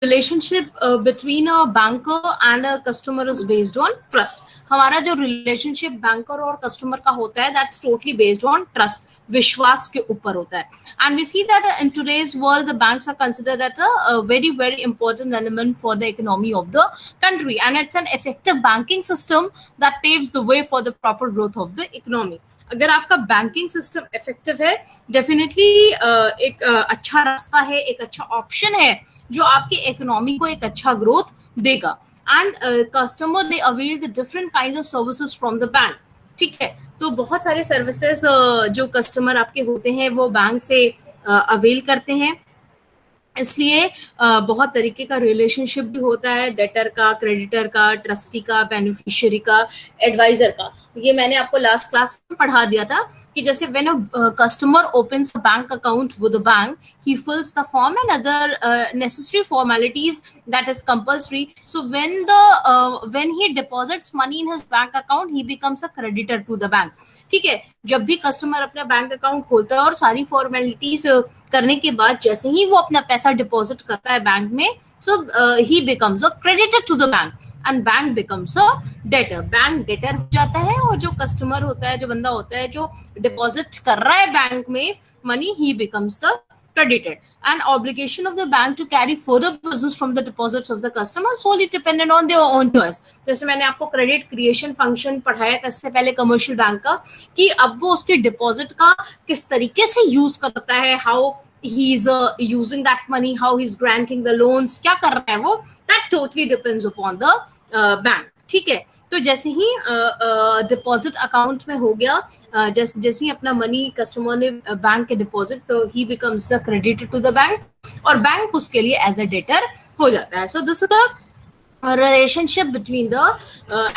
relationship between a banker and a customer is based on trust. हमारा जो relationship banker और customer का होता है, that's totally based on trust, विश्वास के ऊपर होता है. And we see that in today's world, the banks are considered as a very, very important element for the economy of the country, and it's an effective banking system that paves the way for the proper growth of the economy. अगर आपका banking system effective है, definitely एक अच्छा रास्ता है, एक अच्छा option है जो आपकी इकोनॉमी को एक अच्छा ग्रोथ देगा. And customer they avail the different kinds of services from the bank. ठीक है, तो बहुत सारे सर्विसेज जो कस्टमर आपके होते हैं वो बैंक से अवेल करते हैं. इसलिए बहुत तरीके का रिलेशनशिप भी होता है, डेटर का, क्रेडिटर का, ट्रस्टी का, बेनिफिशियरी का, एडवाइजर का. ये मैंने आपको लास्ट क्लास में पढ़ा दिया था कि जैसे when a customer opens a bank account with the bank, he fills the form and other necessary formalities that is compulsory. So when he deposits money in his bank account, he becomes a creditor to the bank. ठीक है, जब भी customer अपना bank account खोलता है और सारी formalities करने के बाद जैसे ही वो अपना पैसा डिपॉजिट करता है बैंक में, so he becomes a creditor to the bank and bank becomes a debtor. Bank debtor हो जाता है और जो कस्टमर होता है, जो बंदा होता है जो डिपॉजिट कर रहा है बैंक में money, he becomes the credited. And obligation of the bank to carry further business from the deposits of the customer solely dependent on their own choice. जैसे मैंने आपको क्रेडिट क्रिएशन फंक्शन पढ़ाया था इससे पहले कमर्शियल बैंक का, कि अब वो उसके डिपॉजिट का किस तरीके से यूज करता है, how he is using that money, how he's granting the loans, क्या कर रहा है वो, that totally depends upon the bank. ठीक है, तो जैसे ही डिपॉजिट अकाउंट में हो गया, जैसे ही अपना मनी कस्टमर ने बैंक के डिपॉजिट, तो ही becomes the creditor to the bank और बैंक उसके लिए एज अ डेटर हो जाता है. So this is the relationship between the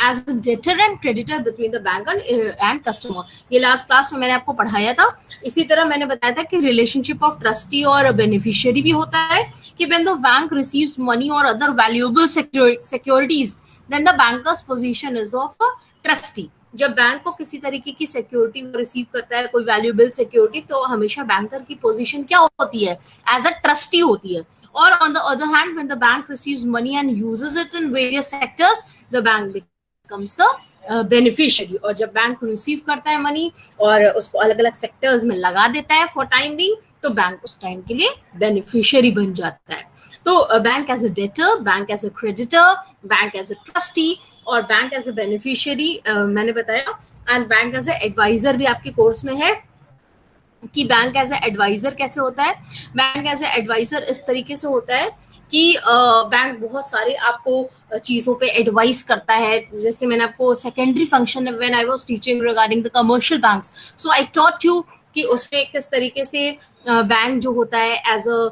as a debtor and creditor between the bank and customer. ये लास्ट क्लास में मैंने आपको पढ़ाया था. इसी तरह मैंने बताया था कि रिलेशनशिप ऑफ ट्रस्टी और बेनिफिशियरी भी होता है कि when the bank receives money or other valuable securities, then the banker's position is of a trustee. जब बैंक को किसी तरीके की सिक्योरिटी रिसीव करता है, कोई वैल्यूएबल सिक्योरिटी, तो हमेशा बैंकर की पोजीशन क्या होती है, एज अ ट्रस्टी होती है. और on the other hand, when the bank receives money and uses it in various sectors, the bank becomes the beneficiary. और जब बैंक रिसीव करता है मनी और उसको अलग अलग सेक्टर्स में लगा देता है फॉर टाइम बीइंग, तो बैंक उस टाइम के लिए बेनिफिशियरी बन जाता है. तो bank as a debtor, bank as a creditor, bank as a trustee और बैंक एज अ बेनिफिशियरी मैंने बताया. And bank as a adviser भी आपके कोर्स में है कि बैंक एज ए एडवाइजर कैसे होता है. बैंक एज ए एडवाइजर इस तरीके से होता है कि बैंक बहुत सारे आपको चीज़ों पे एडवाइस करता है. जैसे मैंने आपको secondary function when I was teaching regarding the commercial banks, so I taught you कि उसमें किस तरीके से बैंक जो होता है एज अ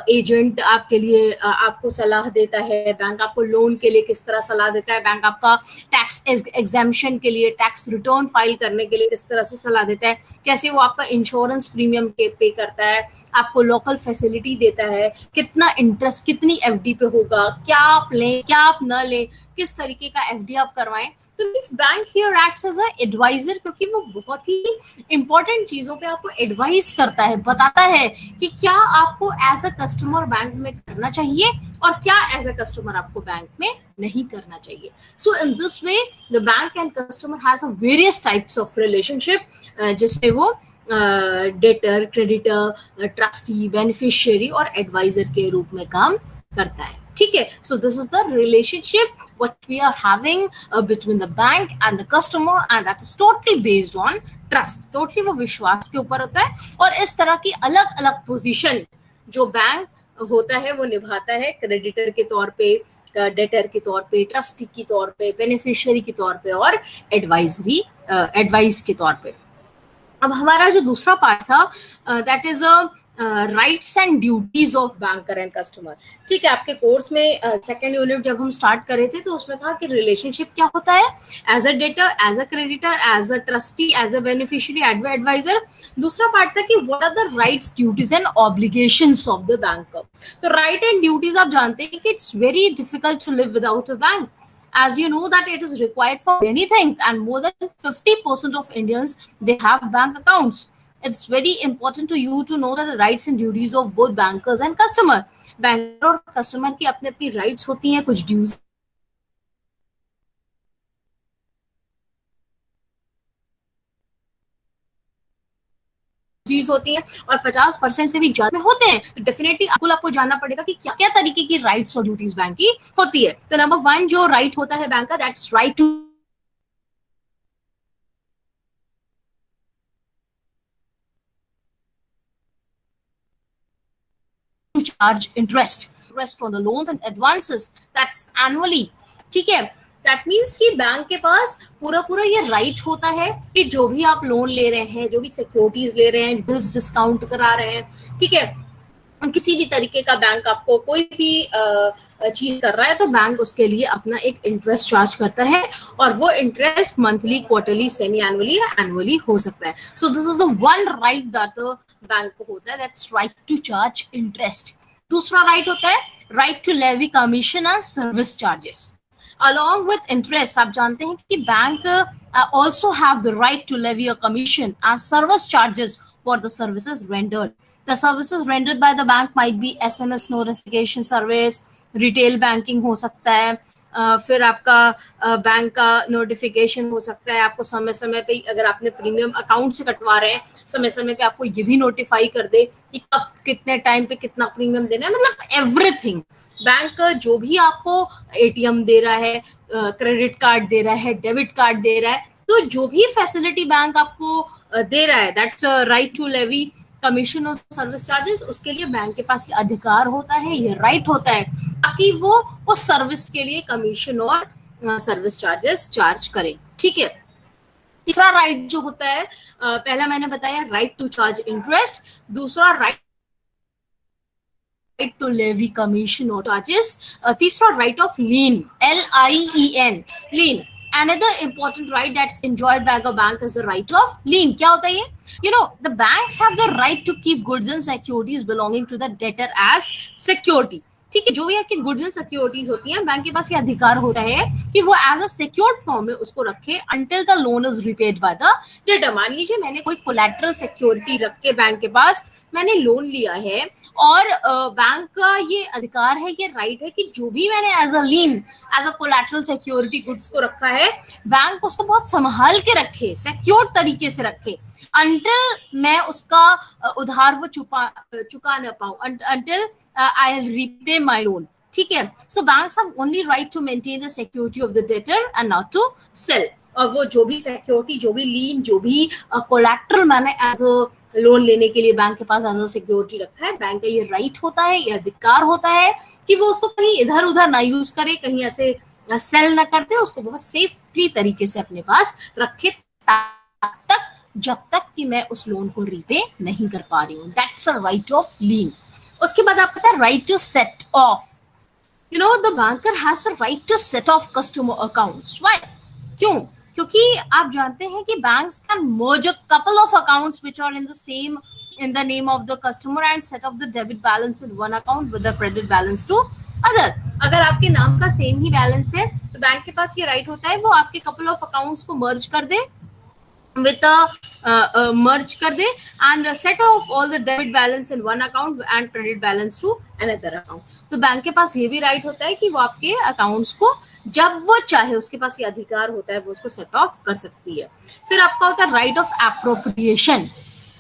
एजेंट आपके लिए आपको सलाह देता है, बैंक आपको लोन के लिए किस तरह सलाह देता है, बैंक आपका टैक्स एग्जेम्पशन के लिए, टैक्स रिटर्न फाइल करने के लिए किस तरह से सलाह देता है, कैसे वो आपका इंश्योरेंस प्रीमियम पे करता है, आपको लोकल फैसिलिटी देता है, कितना इंटरेस्ट कितनी एफडी पे होगा, क्या आप लें क्या आप न लें, किस तरीके का एफडी आप करवाएं. तो means bank here acts as a adviser, क्योंकि वो बहुत ही इंपॉर्टेंट चीजों पे आपको एडवाइस करता है, बताता है कि क्या आपको एज अ कस्टमर बैंक में करना चाहिए और क्या एज अ कस्टमर आपको बैंक में नहीं करना चाहिए. So in this way the bank and customer has a various types of relationship, जिसमें वो डेटर, क्रेडिटर, ट्रस्टी, बेनिफिशियरी और एडवाइजर के रूप में काम करता है. ठीक है, so this is the relationship what we are having between the bank and the customer, and that is totally based on trust. Totally वो विश्वास के ऊपर होता है. और इस तरह की अलग अलग पोजीशन जो बैंक होता है वो निभाता है, क्रेडिटर के तौर पे, डेटर के तौर पे, ट्रस्टी के तौर पे, बेनिफिशियरी के तौर पे और एडवाइस के तौर पे. अब हमारा जो दूसरा पार्ट था that is rights and duties of banker and customer. ठीक है, आपके कोर्स में सेकेंड यूनिट जब हम स्टार्ट कर रहे थे तो उसमें था कि रिलेशनशिप क्या होता है, as a debtor, as a creditor, as a trustee, as a beneficiary, as a advisor. दूसरा पार्ट था कि what are the rights, duties and obligations of the banker. तो राइट एंड ड्यूटीज आप जानते हैं कि it's very difficult to live without a bank. As you know that it is required for many things, and more than 50% of Indians, they have bank accounts. it's very important to you to know that the rights and duties of both bankers and customer. Banker और customer की अपनी अपनी rights होती हैं, कुछ dues होती हैं, और 50% से भी ज्यादा होते हैं. तो डेफिनेटली आपको जानना पड़ेगा कि क्या क्या तरीके की राइट्स और ड्यूटीज बैंक की होती है. तो नंबर 1 जो राइट होता है बैंक का, that's right to charge interest on the loans and advances, that's annually. ठीक है, दैट मीन्स कि बैंक के पास पूरा पूरा ये राइट होता है कि जो भी आप लोन ले रहे हैं, जो भी सिक्योरिटीज ले रहे हैं, बिल्स डिस्काउंट करा रहे हैं, ठीक है, किसी भी तरीके का बैंक आपको कोई भी चीज कर रहा है, तो बैंक उसके लिए अपना एक इंटरेस्ट चार्ज करता है, और वो interest monthly, quarterly, semi annually या एनुअली हो सकता है. So this is the one right that bank को होता है, that's right to charge interest. दूसरा राइट होता है right to levy commission and service charges along with interest. आप जानते हैं कि bank also have the right to levy a commission and service charges for the services rendered. The services rendered by the bank might be SMS notification service, retail banking हो सकता है, फिर आपका bank का नोटिफिकेशन हो सकता है, आपको समय समय पे अगर आपने प्रीमियम अकाउंट से कटवा रहे हैं, समय समय पे आपको ये भी नोटिफाई कर दे कि कब कितने टाइम पे कितना प्रीमियम देना है. मतलब एवरीथिंग बैंक जो भी आपको एटीएम दे रहा है, क्रेडिट कार्ड दे रहा है, डेबिट कार्ड दे रहा है, तो जो भी फैसिलिटी बैंक आपको दे रहा है, that's right to levy commission और सर्विस चार्जेस. उसके लिए बैंक के पास ये अधिकार होता है, ये राइट होता है, ताकि वो उस सर्विस के लिए कमीशन और सर्विस चार्जेस चार्ज करें. ठीक है, तीसरा राइट जो होता है, पहला मैंने बताया राइट टू चार्ज इंटरेस्ट, दूसरा right to levy commission or charges, तीसरा right of lien, LIEN, lien. Another important right that's enjoyed by a bank is the right of lien. क्या होता है ये? You know, the banks have the right to keep goods and securities belonging to the debtor as security. ठीक है, जो भी आपकी goods and securities होती हैं, बैंक के पास ये अधिकार होता है कि वो एज अ सिक्योर्ड फॉर्म में उसको रखे until the loan is repaid by the debtor. मान लीजिए मैंने कोई कोलैटरल सिक्योरिटी रख के बैंक के पास मैंने लोन लिया है, और बैंक का ये अधिकार है, ये राइट है कि जो भी मैंने as a lien, as a collateral security goods को रखा है, बैंक उसको बहुत संभाल के रखे, सिक्योर्ड तरीके से रखे, अंटिल मैं उसका उधार वो चुका ना पाऊं, until I'll repay my loan. ठीक है, so banks have only right to maintain the security of the debtor and not to sell. और वो जो भी सिक्योरिटी, जो भी लीन, जो भी कोलैटरल मैंने एज अ लोन लेने के लिए बैंक के पास एज अ सिक्योरिटी रखा है, बैंक का ये राइट होता है, ये अधिकार होता है कि वो उसको कहीं इधर उधर ना यूज करे, कहीं ऐसे सेल ना करते, उसको बहुत सेफली तरीके से अपने पास रखे, तक जब तक कि मैं उस लोन को रीपे नहीं कर पा रही हूँ. That's a right of lien. उसके बाद आपका था right to set off. You know, the banker has a right to set off customer accounts. Why? क्यों? क्योंकि आप जानते हैं कि banks can merge a couple of accounts which are in the name of the customer and set off the debit balance in one account with the credit balance to other. अगर आपके नाम का सेम ही balance है, तो bank के पास ये right होता है वो आपके कपल ऑफ अकाउंट्स को मर्ज कर दे, with a merge कर दे and set off all the debit balance in one account and credit balance to another account. तो बैंक के पास ये भी राइट होता है कि वो आपके अकाउंट्स को जब वो चाहे, उसके पास ये अधिकार होता है, वो उसको सेट ऑफ कर सकती है. फिर आपका होता है right of appropriation.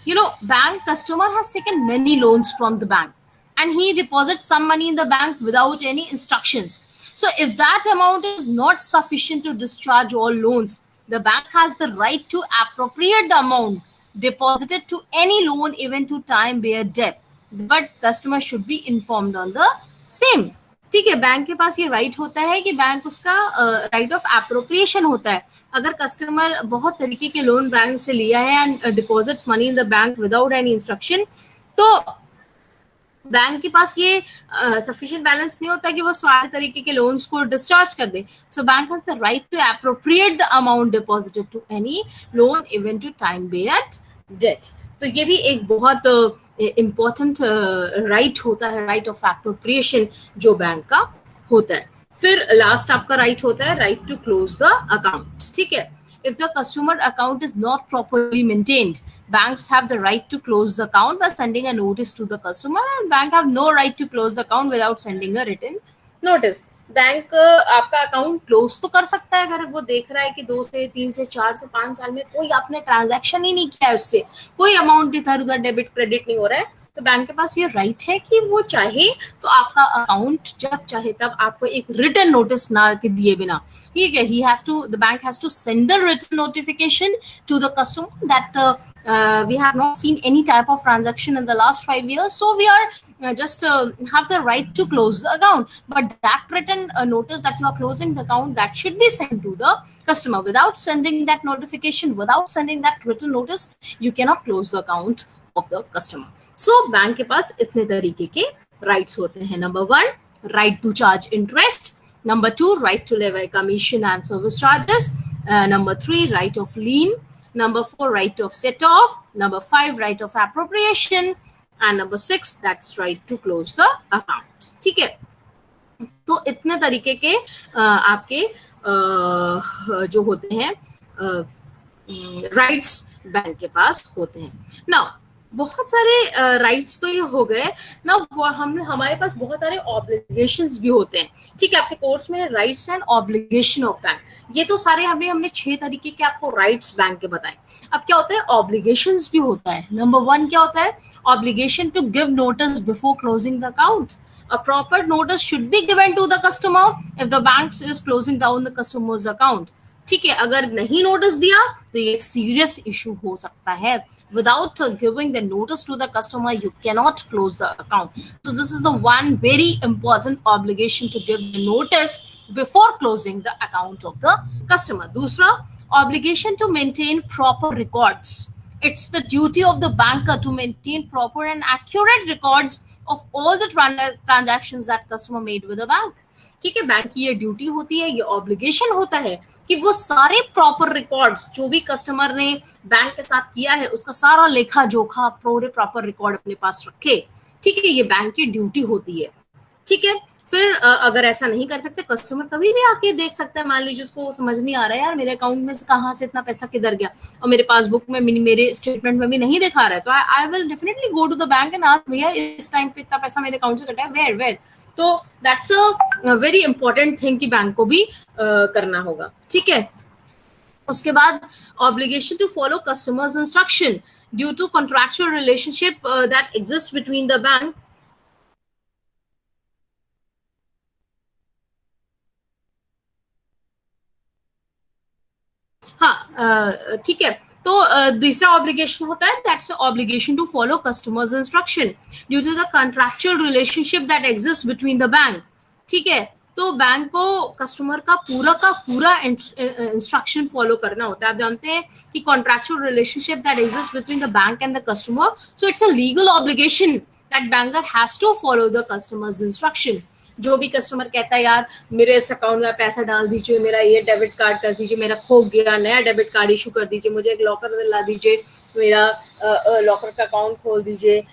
You know, bank customer has taken many loans from the bank and he deposits some money in the bank without any instructions. So if that amount is not sufficient to discharge all loans, the bank has the right to appropriate the amount deposited to any loan even to time bearer debt, but customer should be informed on the same. ठीक है, bank के पास ये right होता है कि bank उसका right of appropriation होता है. अगर कस्टमर बहुत तरीके के लोन बैंक से लिया है and deposits money in the bank without any instruction, तो बैंक के पास ये सफिशिएंट बैलेंस नहीं होता कि वो सारे तरीके के लोन्स को डिस्चार्ज कर दे. So bank has the right to appropriate the amount deposited to any loan even to time barred debt. तो ये भी एक बहुत इम्पोर्टेंट राइट होता है, राइट ऑफ एप्रोप्रिएशन जो बैंक का होता है. फिर लास्ट आपका राइट होता है right to close the account. ठीक है, if the customer account is not properly maintained, banks have the right to close the account by sending a notice to the customer, and bank have no right to close the account without sending a written notice. Bank आपका account close तो कर सकता है अगर वो देख रहा है कि 2 से 3 से 4 से 5 साल में कोई आपने ट्रांजैक्शन ही नहीं किया है, उससे कोई अमाउंट इधर उधर डेबिट क्रेडिट नहीं हो रहा है, तो बैंक के पास ये राइट है कि वो चाहे तो आपका अकाउंट जब चाहे तब आपको एक रिटन नोटिस ना दिए बिना, ठीक है, the bank has to send the written notification to the customer that we have not seen any type of transaction in the last 5 years, so we are just have the right to close the account. But that written notice that you are closing the account, that should be sent to the customer. Without sending that notification, without sending that written notice, you cannot close the account of the customer. So bank के पास इतने तरीके के rights होते हैं. Number 1, right to charge interest. Number 2, right to levy commission and service charges. Number 3, right of lien. Number 4, right of set off. Number 5, right of appropriation. And number 6, that's right to close the account. ठीक है, तो इतने तरीके के आपके जो होते हैं राइट्स बैंक के पास होते हैं. नाउ बहुत सारे राइट्स तो ये हो गए ना, हमारे पास बहुत सारे ऑब्लिगेशंस भी होते हैं. ठीक है, आपके कोर्स में rights and obligation of bank, ये तो सारे हमने 6 तरीके के आपको राइट्स बैंक के बताए. अब क्या होता है, ऑब्लिगेशंस भी होता है. नंबर 1 क्या होता है, obligation to give notice before closing the account. A proper notice should be given to the customer if the bank is closing down the customer's account. ठीक है, अगर नहीं नोटिस दिया तो ये एक सीरियस इशू हो सकता है. Without giving the notice to the customer, you cannot close the account. So this is the one very important obligation, to give the notice before closing the account of the customer. दूसरा, obligation to maintain proper records. It's the duty of the banker to maintain proper and accurate records of all the transactions that customer made with the bank. ठीक है, bank की ये duty होती है, ये obligation होता है कि वो सारे प्रॉपर रिकॉर्ड्स जो भी कस्टमर ने बैंक के साथ किया है उसका सारा लेखा जोखा पूरे प्रॉपर रिकॉर्ड अपने पास रखे. ठीक है, ये बैंक की ड्यूटी होती है. ठीक है, फिर अगर ऐसा नहीं कर सकते, कस्टमर कभी भी आके देख सकता है. मान लीजिए उसको समझ नहीं आ रहा है, यार मेरे अकाउंट में कहाँ से इतना पैसा किधर गया और मेरे पासबुक में मेरे स्टेटमेंट में भी नहीं दिखा रहा है, तो I will definitely go to the bank and ask, भैया इस टाइम पे इतना पैसा मेरे अकाउंट से कटा है, वेयर. तो that's a very important thing कि बैंक को भी करना होगा. ठीक है, उसके बाद obligation to follow customers instruction due to contractual relationship that exist between the bank. हाँ, ठीक है, तो दूसरा ऑब्लिगेशन होता है, that's obligation to follow customers instruction due to the contractual relationship that exist between the bank. ठीक है, तो बैंक को कस्टमर का पूरा इंस्ट्रक्शन फॉलो करना होता है. आप जानते हैं कि contractual relationship that exist between the bank and the customer, so it's a legal obligation that banker has to follow the customers instruction. जो भी कस्टमर कहता है, यार मेरे इस अकाउंट में पैसा डाल दीजिए, मेरा ये डेबिट कार्ड कर दीजिए, मेरा खो गया, नया डेबिट कार्ड इशू कर दीजिए, मुझे एक लॉकर दिला दीजिए, मेरा लॉकर का अकाउंट खोल दीजिए,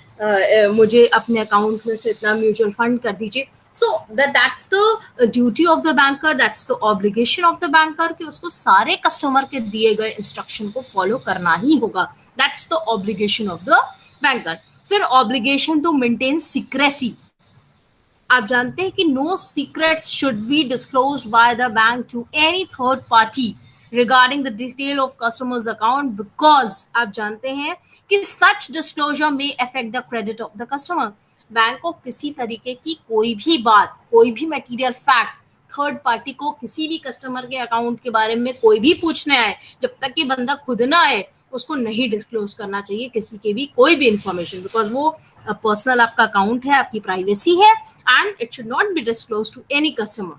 मुझे अपने अकाउंट में से इतना म्यूचुअल फंड कर दीजिए. So that's the duty of the banker, that's the obligation of the banker कि उसको सारे कस्टमर के दिए गए इंस्ट्रक्शन को फॉलो करना ही होगा. That's the obligation of the banker. फिर ऑब्लिगेशन टू मेंटेन सीक्रेसी. आप जानते हैं कि no secrets should be disclosed by the bank to any third party regarding the detail of customers account, because आप जानते हैं कि सच डिस्क्लोजर में affect the credit of the customer. Bank को किसी तरीके की कोई भी बात, कोई भी मटेरियल फैक्ट थर्ड पार्टी को किसी भी कस्टमर के अकाउंट के बारे में कोई भी पूछने आए, जब तक कि बंदा खुद ना आए, उसको नहीं डिस्क्लोज करना चाहिए किसी के भी कोई भी इंफॉर्मेशन, बिकॉज वो पर्सनल आपका अकाउंट है, आपकी प्राइवेसी है, and it should not be disclose to any customer.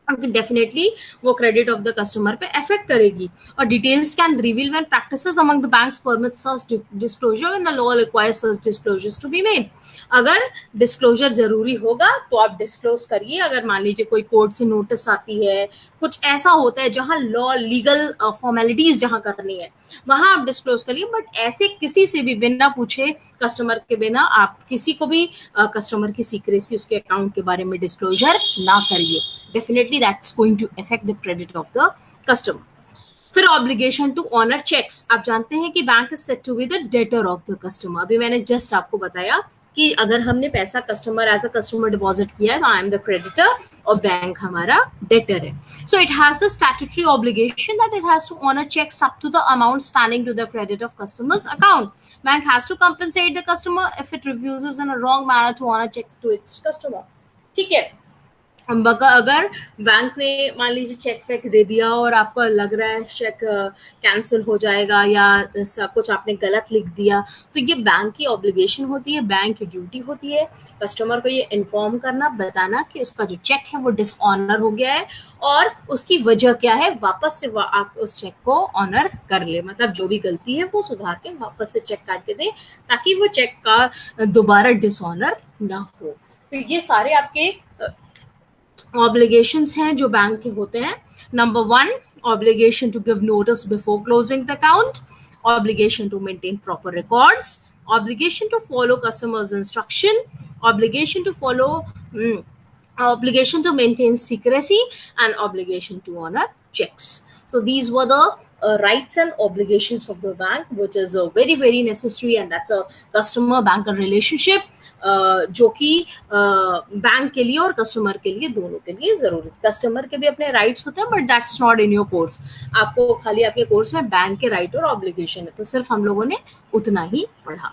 Definitely वो क्रेडिट ऑफ द कस्टमर पे अफेक्ट करेगी. और details can reveal when practices among the banks permit such disclosure when the law requires such disclosures to be made. अगर disclosure जरूरी होगा तो आप disclose करिए. अगर मान लीजिए कोई कोर्ट से नोटिस आती है, कुछ ऐसा होता है जहां लॉ लीगल फॉर्मेलिटीज जहां करनी है, वहां आप डिस्क्लोज करिए. बट ऐसे किसी से भी बिना पूछे, कस्टमर के बिना आप किसी को भी कस्टमर की सीक्रेसी, उसके अकाउंट के बारे में डिस्क्लोजर ना करिए. Definitely that's going to affect the credit of the customer. फिर ऑब्लिगेशन टू ऑनर चेक्स. आप जानते हैं कि bank is said to be the debtor of the customer. अभी मैंने जस्ट आपको बताया कि अगर हमने पैसा customer as a customer deposit किया है तो आई एम द क्रेडिटर और बैंक हमारा डेटर है. So it has the statutory obligation that it has to honour cheques up to the amount standing to the credit of customers account. Bank has to compensate the customer if it refuses in a wrong manner to honour cheques to its customer. ठीक है. अगर bank ने मान लीजिए check fake दे दिया और आपको लग रहा है चेक कैंसिल हो जाएगा या सब कुछ आपने गलत लिख दिया, तो ये बैंक की ऑब्लिगेशन होती है, बैंक की ड्यूटी होती है कस्टमर को ये इन्फॉर्म करना, बताना कि उसका जो चेक है वो डिसऑनर हो गया है और उसकी वजह क्या है, वापस से आप उस चेक को ऑनर कर ले. मतलब जो भी गलती है वो सुधार के वापस से चेक काट के दे ताकि वो चेक का दोबारा डिसऑनर ना हो. तो ये सारे आपके ऑब्लिगेशंस हैं जो बैंक के होते हैं. Number 1, obligation to give notice before closing the account, obligation to maintain proper records, obligation to follow customers instruction, obligation to follow obligation to maintain secrecy, and obligation to honor checks. So these were the rights and obligations of the bank, which is very very necessary, and that's a customer banker relationship जो कि bank के लिए और customer के लिए दोनों के लिए जरूरी. कस्टमर के भी अपने राइट्स होते हैं but that's not in your course. आपको खाली आपके कोर्स में बैंक के राइट और ऑब्लिगेशन है, तो सिर्फ हम लोगों ने उतना ही पढ़ा.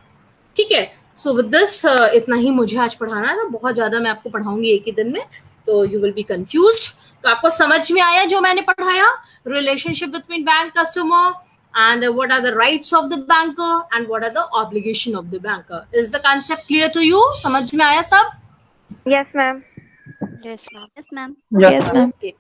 ठीक है. सो विद दिस इतना ही मुझे आज पढ़ाना था. बहुत ज्यादा मैं आपको पढ़ाऊंगी एक ही दिन में, तो यू विल बी कंफ्यूज्ड. तो आपको समझ में आया जो मैंने पढ़ाया, relationship between bank customer and what are the rights of the banker and what are the obligation of the banker. Is the concept clear to you? समझ में आया सब? Yes ma'am. Yes ma'am. Yes ma'am. Yes ma'am. Okay.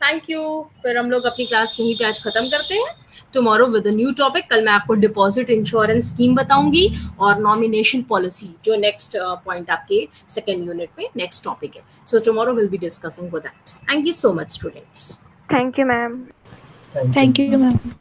Thank you. फिर हम लोग अपनी class यहीं पे आज खत्म करते हैं. Tomorrow with a new topic. कल मैं आपको डिपॉजिट इंश्योरेंस स्कीम बताऊंगी और नॉमिनेशन पॉलिसी, जो नेक्स्ट पॉइंट आपके सेकेंड यूनिट में नेक्स्ट टॉपिक है. So tomorrow will be discussing with that. Thank you so much students. Thank you ma'am. Thank you ma'am.